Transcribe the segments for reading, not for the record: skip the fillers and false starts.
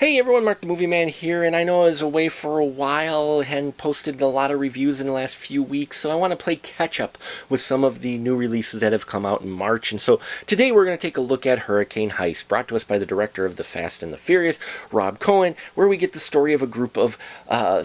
Hey everyone, Mark the Movie Man here, and I know I was away for a while and posted a lot of reviews in the last few weeks, so I want to play catch up with some of the new releases that have come out in March. And so today we're going to take a look at Hurricane Heist, brought to us by the director of The Fast and the Furious, Rob Cohen, where we get the story of a group of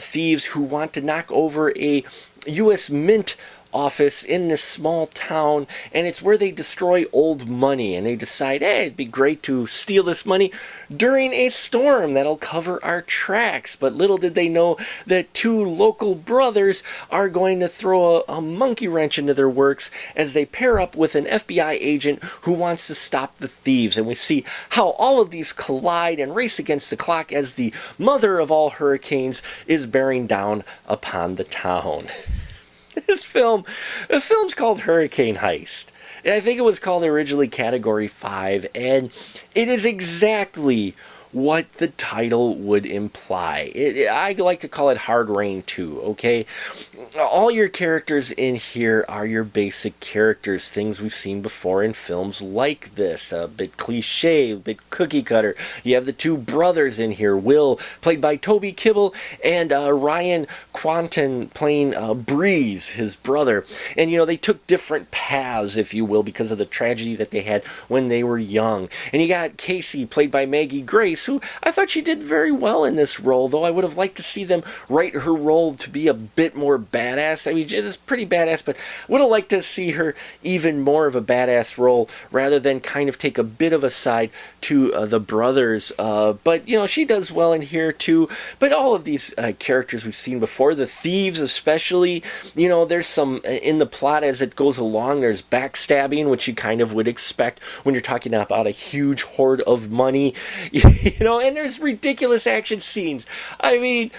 thieves who want to knock over a U.S. Mint office in this small town, and it's where they destroy old money, and they decide, hey, it'd be great to steal this money during a storm that'll cover our tracks. But little did they know that two local brothers are going to throw a monkey wrench into their works as they pair up with an FBI agent who wants to stop the thieves. And we see how all of these collide and race against the clock as the mother of all hurricanes is bearing down upon the town. The film's called Hurricane Heist. I think it was called originally Category 5, and it is exactly what the title would imply. I like to call it Hard Rain 2, okay? All your characters in here are your basic characters, things we've seen before in films like this. A bit cliche, a bit cookie cutter. You have the two brothers in here, Will, played by Toby Kibble, and Ryan Quanten playing Breeze, his brother. And, they took different paths, if you will, because of the tragedy that they had when they were young. And you got Casey, played by Maggie Grace, who I thought she did very well in this role, though I would have liked to see them write her role to be a bit more badass. I mean, she's pretty badass, but would have liked to see her even more of a badass role rather than kind of take a bit of a side to the brothers. But, she does well in here, too. But all of these characters we've seen before, the thieves especially, there's some in the plot as it goes along, there's backstabbing, which you kind of would expect when you're talking about a huge hoard of money. And there's ridiculous action scenes. I mean,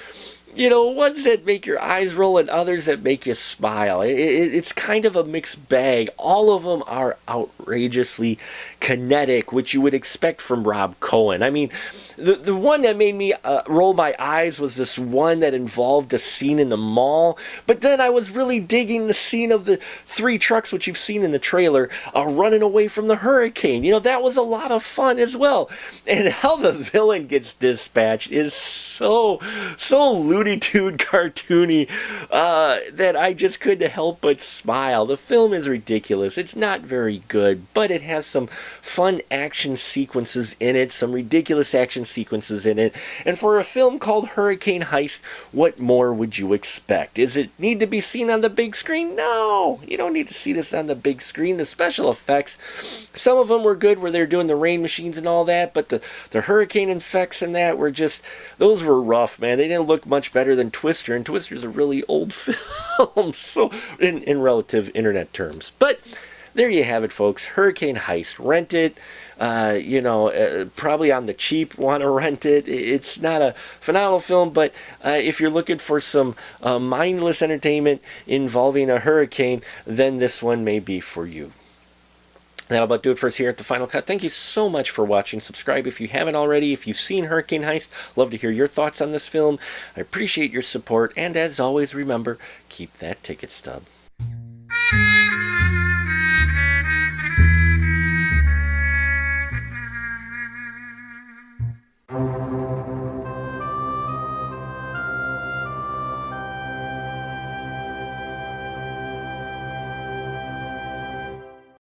ones that make your eyes roll and others that make you smile. It's kind of a mixed bag. All of them are outrageously kinetic, which you would expect from Rob Cohen. I mean, the one that made me roll my eyes was this one that involved a scene in the mall. But then I was really digging the scene of the three trucks, which you've seen in the trailer, running away from the hurricane. That was a lot of fun as well. And how the villain gets dispatched is so Looney Tune cartoony that I just couldn't help but smile. The film is ridiculous. It's not very good, but it has some fun action sequences in it, some ridiculous action sequences in it. And for a film called Hurricane Heist, what more would you expect? Does it need to be seen on the big screen? No, you don't need to see this on the big screen. The special effects, some of them were good where they're doing the rain machines and all that, but the hurricane effects and that were just, those were rough, man. They didn't look much better than Twister, and Twister's a really old film, so in relative internet terms. But there you have it, folks. Hurricane Heist. Rent it. Probably on the cheap, want to rent it. It's not a phenomenal film, but if you're looking for some mindless entertainment involving a hurricane, then this one may be for you. That'll about do it for us here at The Final Cut. Thank you so much for watching. Subscribe if you haven't already. If you've seen Hurricane Heist, love to hear your thoughts on this film. I appreciate your support, and as always, remember, keep that ticket stub.